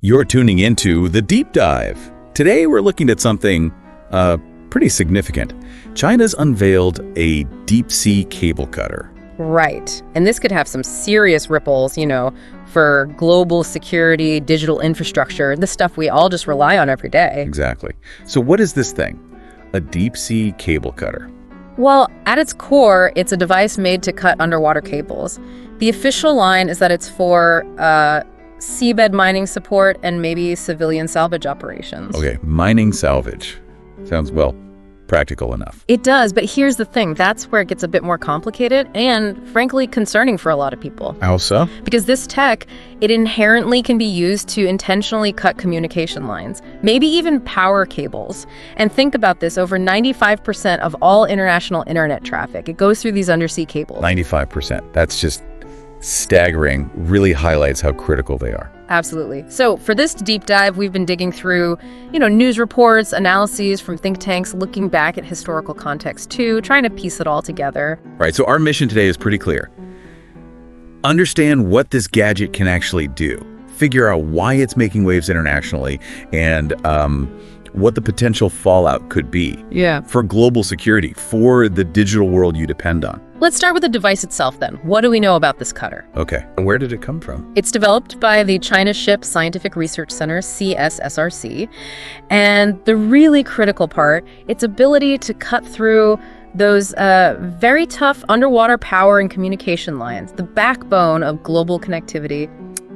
You're tuning into The Deep Dive. Today we're looking at something pretty significant. China's unveiled a deep-sea cable cutter. Right. And this could have some serious ripples, for global security, digital infrastructure, the stuff we all just rely on every day. Exactly. So what is this thing? A deep-sea cable cutter. Well, at its core, it's a device made to cut underwater cables. The official line is that it's for seabed mining support and maybe civilian salvage operations. Okay, mining salvage. Sounds, well, practical enough. It does, but here's the thing. That's where it gets a bit more complicated and, frankly, concerning for a lot of people. How so? Because this tech, it inherently can be used to intentionally cut communication lines, maybe even power cables. And think about this, over 95% of all international internet traffic, it goes through these undersea cables. 95%. That's just staggering. Really highlights how critical they are. Absolutely. So for this deep dive, we've been digging through, news reports, analyses from think tanks, looking back at historical context too, trying to piece it all together. Right, so our mission today is pretty clear. Understand what this gadget can actually do. Figure out why it's making waves internationally and what the potential fallout could be for global security, for the digital world you depend on. Let's start with the device itself then. What do we know about this cutter? Okay, and where did it come from? It's developed by the China Ship Scientific Research Center, CSSRC. And the really critical part, its ability to cut through those very tough underwater power and communication lines, the backbone of global connectivity.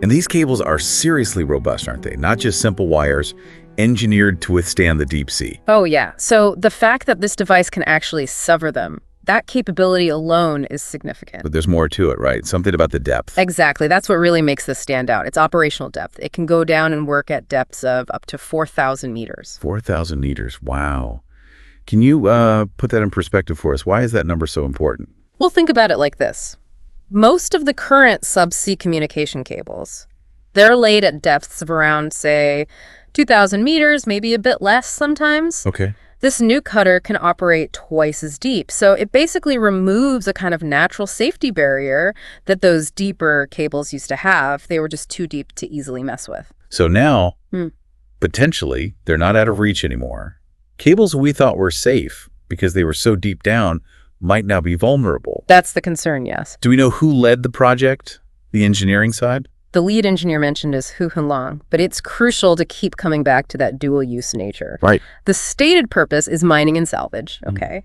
And these cables are seriously robust, aren't they? Not just simple wires, engineered to withstand the deep sea. Oh, yeah. So the fact that this device can actually sever them, that capability alone is significant. But there's more to it, right? Something about the depth. Exactly. That's what really makes this stand out. It's operational depth. It can go down and work at depths of up to 4,000 meters. 4,000 meters. Wow. Can you put that in perspective for us? Why is that number so important? Well, think about it like this. Most of the current subsea communication cables, they're laid at depths of around, say, 2,000 meters, maybe a bit less sometimes. Okay. This new cutter can operate twice as deep. So it basically removes a kind of natural safety barrier that those deeper cables used to have. They were just too deep to easily mess with. So now, potentially, they're not out of reach anymore. Cables we thought were safe because they were so deep down might now be vulnerable. That's the concern, yes. Do we know who led the project, the engineering side? The lead engineer mentioned is Hu Hunlong, but it's crucial to keep coming back to that dual-use nature. Right. The stated purpose is mining and salvage, okay?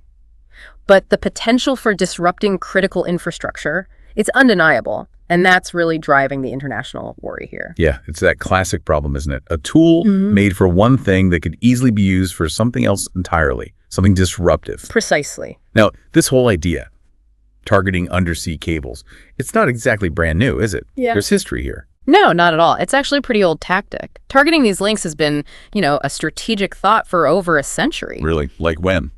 But the potential for disrupting critical infrastructure, it's undeniable, and that's really driving the international worry here. Yeah, it's that classic problem, isn't it? A tool made for one thing that could easily be used for something else entirely, something disruptive. Precisely. Now, this whole idea, targeting undersea cables, it's not exactly brand new, is it? Yeah. There's history here. No, not at all. It's actually a pretty old tactic. Targeting these links has been, a strategic thought for over a century. Really? Like when?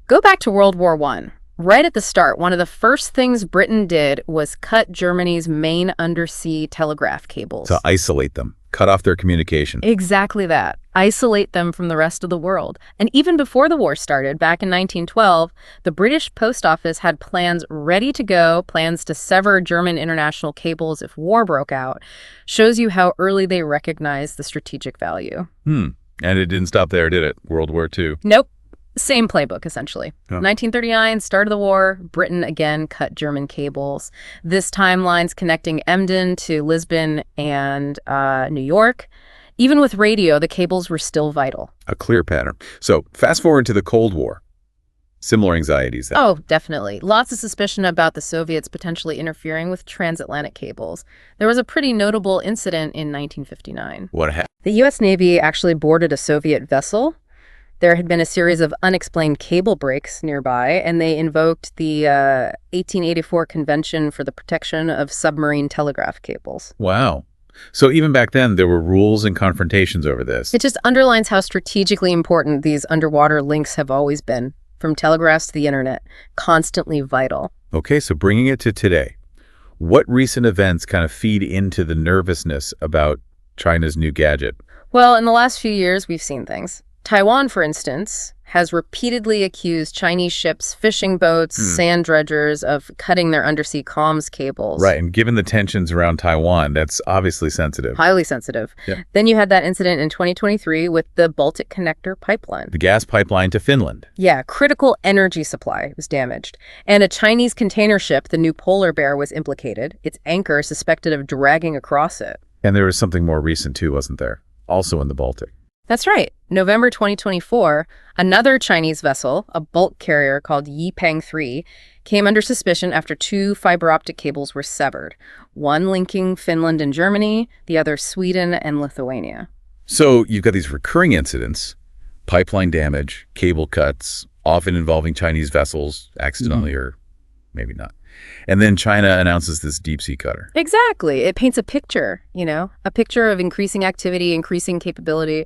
Go back to World War I. Right at the start, one of the first things Britain did was cut Germany's main undersea telegraph cables. To isolate them, cut off their communication. Exactly that. Isolate them from the rest of the world. And even before the war started, back in 1912, the British Post Office had plans ready to go, plans to sever German international cables if war broke out. Shows you how early they recognized the strategic value. And it didn't stop there, did it? World War II. Nope. Same playbook, essentially. 1939, start of the war, Britain again cut German cables. This timeline's connecting Emden to Lisbon and New York. Even with radio, the cables were still vital. A clear pattern. So fast forward to the Cold War. Similar anxieties then. Oh, definitely. Lots of suspicion about the Soviets potentially interfering with transatlantic cables. There was a pretty notable incident in 1959. What happened? The U.S. Navy actually boarded a Soviet vessel. There had been a series of unexplained cable breaks nearby, and they invoked the 1884 Convention for the Protection of Submarine Telegraph Cables. Wow. So even back then, there were rules and confrontations over this. It just underlines how strategically important these underwater links have always been, from telegraphs to the internet, constantly vital. Okay, so bringing it to today, what recent events kind of feed into the nervousness about China's new gadget? Well, in the last few years, we've seen things. Taiwan, for instance, has repeatedly accused Chinese ships, fishing boats, sand dredgers of cutting their undersea comms cables. Right, and given the tensions around Taiwan, that's obviously sensitive. Highly sensitive. Yeah. Then you had that incident in 2023 with the Baltic Connector pipeline. The gas pipeline to Finland. Yeah, critical energy supply was damaged. And a Chinese container ship, the New Polar Bear, was implicated. Its anchor suspected of dragging across it. And there was something more recent too, wasn't there? Also in the Baltic. That's right. November 2024, another Chinese vessel, a bulk carrier called Yipeng 3, came under suspicion after 2 fiber optic cables were severed, one linking Finland and Germany, the other Sweden and Lithuania. So you've got these recurring incidents, pipeline damage, cable cuts, often involving Chinese vessels, accidentally or maybe not. And then China announces this deep-sea cutter. Exactly. It paints a picture, a picture of increasing activity, increasing capability.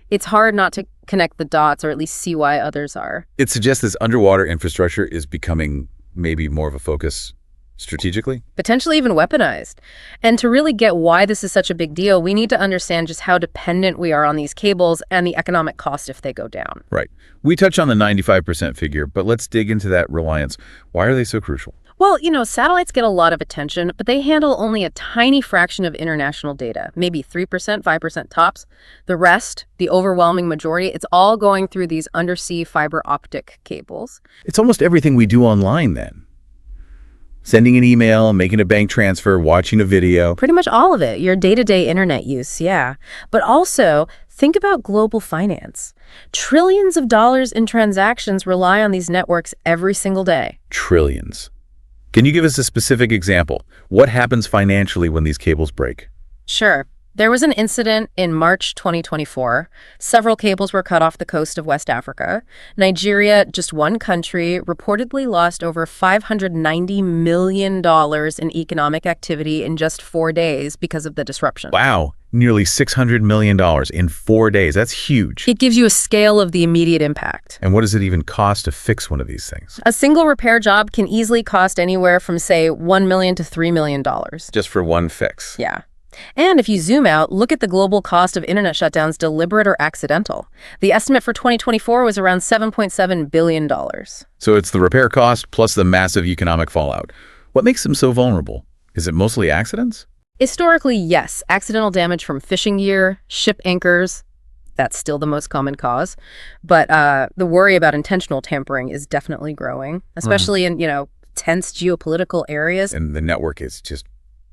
It's hard not to connect the dots or at least see why others are. It suggests this underwater infrastructure is becoming maybe more of a focus strategically? Potentially even weaponized. And to really get why this is such a big deal, we need to understand just how dependent we are on these cables and the economic cost if they go down. Right. We touch on the 95% figure, but let's dig into that reliance. Why are they so crucial? Well, satellites get a lot of attention, but they handle only a tiny fraction of international data, maybe 3%, 5% tops. The rest, the overwhelming majority, it's all going through these undersea fiber optic cables. It's almost everything we do online then. Sending an email, making a bank transfer, watching a video. Pretty much all of it, your day-to-day internet use, yeah. But also, think about global finance. Trillions of dollars in transactions rely on these networks every single day. Trillions. Can you give us a specific example? What happens financially when these cables break? Sure. There was an incident in March 2024. Several cables were cut off the coast of West Africa. Nigeria, just one country, reportedly lost over $590 million in economic activity in just 4 days because of the disruption. Wow, nearly $600 million in 4 days. That's huge. It gives you a scale of the immediate impact. And what does it even cost to fix one of these things? A single repair job can easily cost anywhere from, say, $1 million to $3 million. Just for one fix? Yeah. And if you zoom out, look at the global cost of internet shutdowns, deliberate or accidental. The estimate for 2024 was around $7.7 billion. So it's the repair cost plus the massive economic fallout. What makes them so vulnerable? Is it mostly accidents? Historically, yes. Accidental damage from fishing gear, ship anchors. That's still the most common cause. But the worry about intentional tampering is definitely growing, especially in, tense geopolitical areas. And the network is just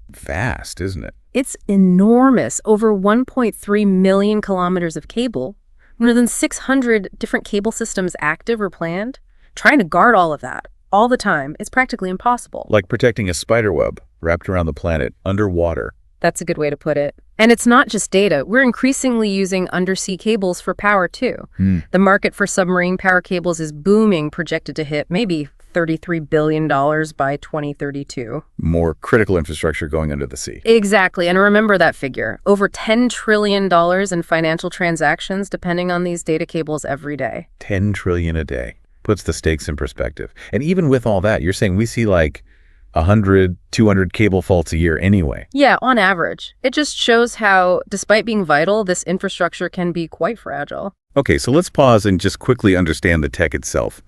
vast, isn't it? It's enormous. Over 1.3 million kilometers of cable, more than 600 different cable systems active or planned. Trying to guard all of that all the time is practically impossible. Like protecting a spider web wrapped around the planet underwater. That's a good way to put it. And it's not just data. We're increasingly using undersea cables for power, too. The market for submarine power cables is booming, projected to hit maybe $33 billion by 2032. More critical infrastructure going under the sea. Exactly. And remember that figure. Over $10 trillion in financial transactions depending on these data cables every day. 10 trillion a day. Puts the stakes in perspective. And even with all that, you're saying we see like 100, 200 cable faults a year anyway. Yeah, on average. It just shows how, despite being vital, this infrastructure can be quite fragile. Okay, so let's pause and just quickly understand the tech itself.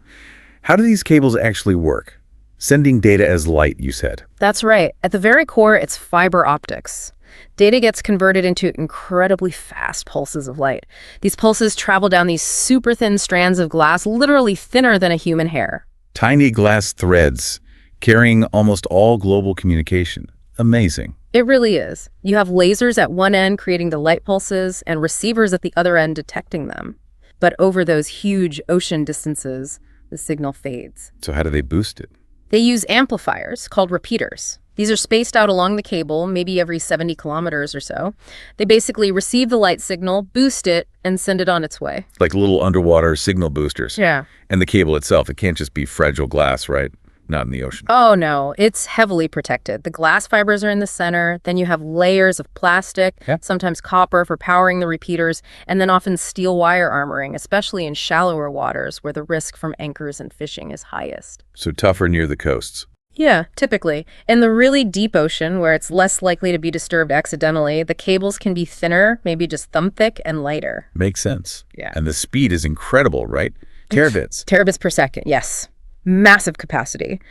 How do these cables actually work? Sending data as light, you said. That's right. At the very core, it's fiber optics. Data gets converted into incredibly fast pulses of light. These pulses travel down these super thin strands of glass, literally thinner than a human hair. Tiny glass threads carrying almost all global communication. Amazing. It really is. You have lasers at one end creating the light pulses and receivers at the other end detecting them. But over those huge ocean distances, the signal fades. So how do they boost it? They use amplifiers called repeaters. These are spaced out along the cable, maybe every 70 kilometers or so. They basically receive the light signal, boost it, and send it on its way. Like little underwater signal boosters. Yeah. And the cable itself, it can't just be fragile glass, right? Not in the ocean. Oh, no. It's heavily protected. The glass fibers are in the center. Then you have layers of plastic, sometimes copper for powering the repeaters, and then often steel wire armoring, especially in shallower waters where the risk from anchors and fishing is highest. So tougher near the coasts. Yeah, typically. In the really deep ocean, where it's less likely to be disturbed accidentally, the cables can be thinner, maybe just thumb thick, and lighter. Makes sense. Yeah. And the speed is incredible, right? Terabits. Terabits per second, yes. Massive capacity.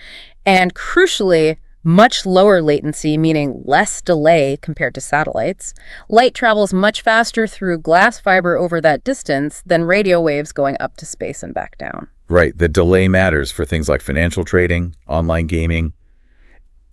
And crucially, much lower latency, meaning less delay compared to satellites. Light travels much faster through glass fiber over that distance than radio waves going up to space and back down. Right. The delay matters for things like financial trading, online gaming,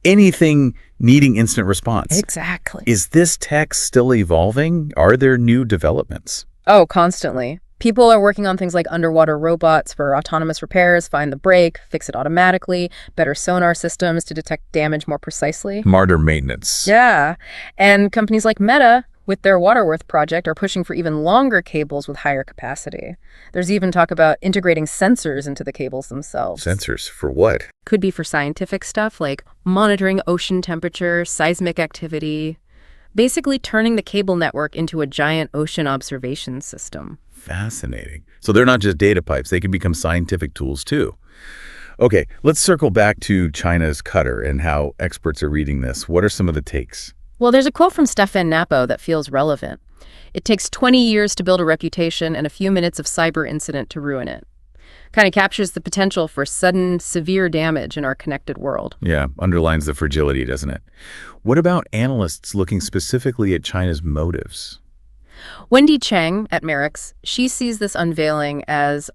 anything needing instant response. Exactly. Is this tech still evolving? Are there new developments? Oh, constantly. People are working on things like underwater robots for autonomous repairs, find the break, fix it automatically, better sonar systems to detect damage more precisely. Smarter maintenance. Yeah. And companies like Meta, with their Waterworth project, are pushing for even longer cables with higher capacity. There's even talk about integrating sensors into the cables themselves. Sensors for what? Could be for scientific stuff like monitoring ocean temperature, seismic activity, basically turning the cable network into a giant ocean observation system. Fascinating. So they're not just data pipes, they can become scientific tools too. Okay, let's circle back to China's Cutter and how experts are reading this. What are some of the takes? Well, there's a quote from Stefan Napo that feels relevant. It takes 20 years to build a reputation and a few minutes of cyber incident to ruin it. Kind of captures the potential for sudden, severe damage in our connected world. Yeah, underlines the fragility, doesn't it? What about analysts looking specifically at China's motives? Wendy Cheng at Merrick's, she sees this unveiling as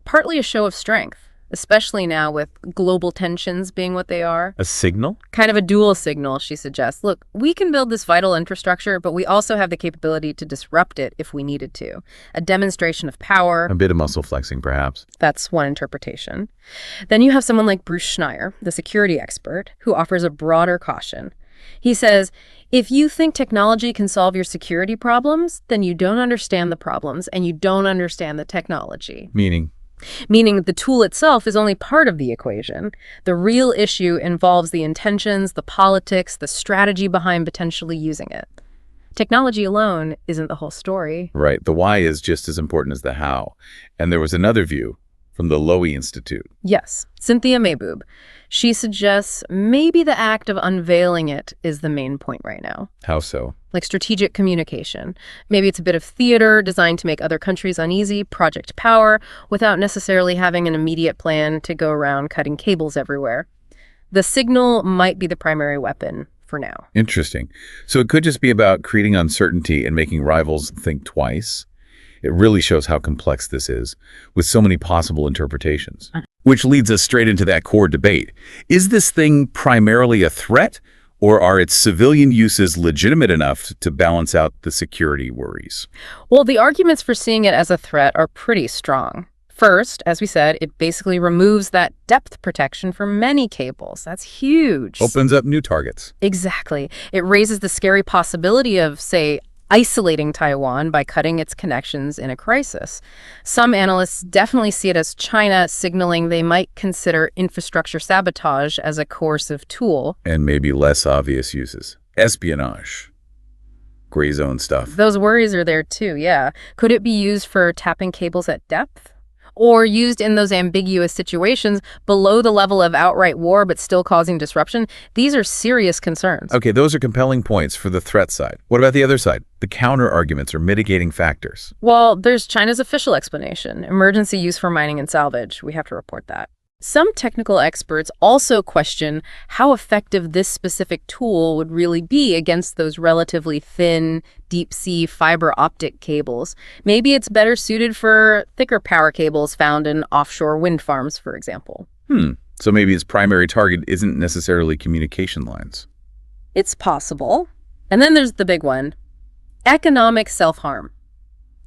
partly a show of strength, especially now with global tensions being what they are. A signal? Kind of a dual signal, she suggests. Look, we can build this vital infrastructure, but we also have the capability to disrupt it if we needed to. A demonstration of power. A bit of muscle flexing, perhaps. That's one interpretation. Then you have someone like Bruce Schneier, the security expert, who offers a broader caution. He says, if you think technology can solve your security problems, then you don't understand the problems and you don't understand the technology. Meaning the tool itself is only part of the equation. The real issue involves the intentions, the politics, the strategy behind potentially using it. Technology alone isn't the whole story. Right. The why is just as important as the how. And there was another view from the Lowy Institute. Yes, Cynthia Mayboub. She suggests maybe the act of unveiling it is the main point right now. How so? Like strategic communication. Maybe it's a bit of theater designed to make other countries uneasy, project power, without necessarily having an immediate plan to go around cutting cables everywhere. The signal might be the primary weapon for now. Interesting. So it could just be about creating uncertainty and making rivals think twice. It really shows how complex this is, with so many possible interpretations. Which leads us straight into that core debate. Is this thing primarily a threat, or are its civilian uses legitimate enough to balance out the security worries? Well, the arguments for seeing it as a threat are pretty strong. First, as we said, it basically removes that depth protection for many cables. That's huge. Opens up new targets. Exactly. It raises the scary possibility of, say, isolating Taiwan by cutting its connections in a crisis. Some analysts definitely see it as China signaling they might consider infrastructure sabotage as a coercive tool. And maybe less obvious uses. Espionage. Gray zone stuff. Those worries are there too, yeah. Could it be used for tapping cables at depth? Or used in those ambiguous situations below the level of outright war but still causing disruption? These are serious concerns. Okay, those are compelling points for the threat side. What about the other side? The counter-arguments or mitigating factors? Well, there's China's official explanation, emergency use for mining and salvage. We have to report that. Some technical experts also question how effective this specific tool would really be against those relatively thin, deep-sea fiber optic cables. Maybe it's better suited for thicker power cables found in offshore wind farms, for example. So maybe its primary target isn't necessarily communication lines. It's possible. And then there's the big one, economic self-harm.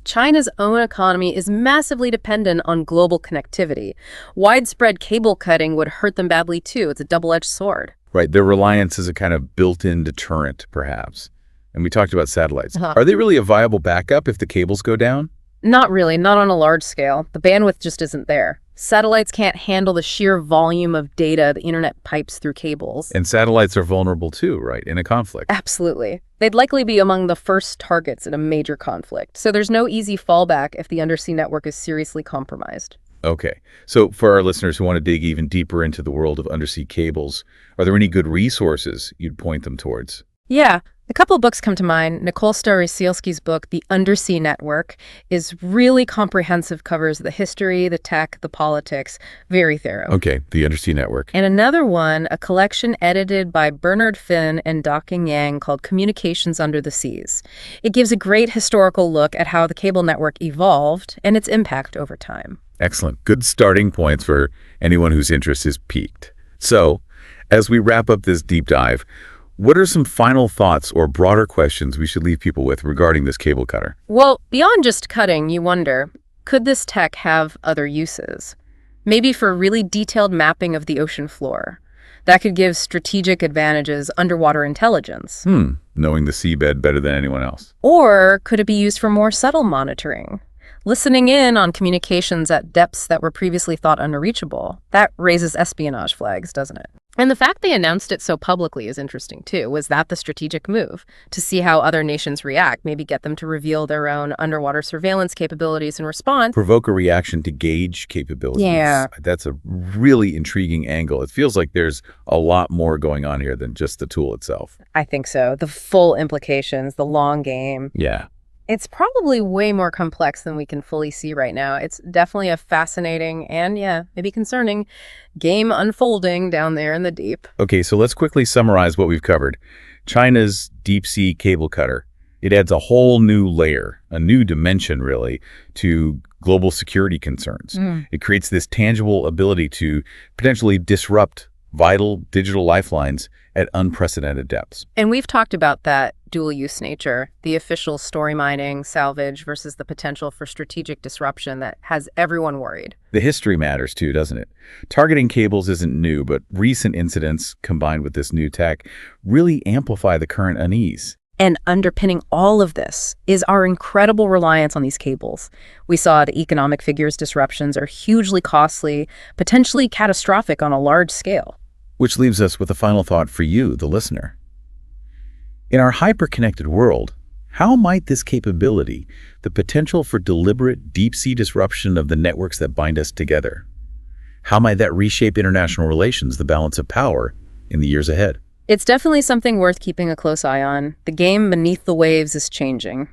China's own economy is massively dependent on global connectivity. Widespread cable cutting would hurt them badly too. It's a double-edged sword. Right, their reliance is a kind of built-in deterrent, perhaps. And we talked about satellites. Are they really a viable backup if the cables go down? Not really, not on a large scale. The bandwidth just isn't there. Satellites can't handle the sheer volume of data the internet pipes through cables. And satellites are vulnerable too, right, in a conflict? Absolutely. They'd likely be among the first targets in a major conflict. So there's no easy fallback if the undersea network is seriously compromised. Okay. So for our listeners who want to dig even deeper into the world of undersea cables, are there any good resources you'd point them towards? Yeah. A couple of books come to mind. Nicole Starosielski's book, The Undersea Network, is really comprehensive, covers the history, the tech, the politics, very thorough. Okay, the undersea network. And another one, a collection edited by Bernard Finn and Docking Yang called Communications Under the Seas. It gives a great historical look at how the cable network evolved and its impact over time. Excellent. Good starting points for anyone whose interest is piqued. So, as we wrap up this deep dive, what are some final thoughts or broader questions we should leave people with regarding this cable cutter? Well, beyond just cutting, you wonder, could this tech have other uses? Maybe for really detailed mapping of the ocean floor. That could give strategic advantages, underwater intelligence. Knowing the seabed better than anyone else. Or could it be used for more subtle monitoring? Listening in on communications at depths that were previously thought unreachable. That raises espionage flags, doesn't it? And the fact they announced it so publicly is interesting, too. Was that the strategic move? To see how other nations react, maybe get them to reveal their own underwater surveillance capabilities in response. Provoke a reaction to gauge capabilities. Yeah. That's a really intriguing angle. It feels like there's a lot more going on here than just the tool itself. I think so. The full implications, the long game. Yeah. It's probably way more complex than we can fully see right now. It's definitely a fascinating and, maybe concerning game unfolding down there in the deep. Okay, so let's quickly summarize what we've covered. China's deep-sea cable cutter. It adds a whole new layer, a new dimension, really, to global security concerns. It creates this tangible ability to potentially disrupt vital digital lifelines at unprecedented depths. And we've talked about that dual-use nature, the official story mining, salvage, versus the potential for strategic disruption that has everyone worried. The history matters too, doesn't it? Targeting cables isn't new, but recent incidents combined with this new tech really amplify the current unease. And underpinning all of this is our incredible reliance on these cables. We saw the economic figures disruptions are hugely costly, potentially catastrophic on a large scale. Which leaves us with a final thought for you, the listener. In our hyper-connected world, how might this capability, the potential for deliberate deep-sea disruption of the networks that bind us together, how might that reshape international relations, the balance of power, in the years ahead? It's definitely something worth keeping a close eye on. The game beneath the waves is changing.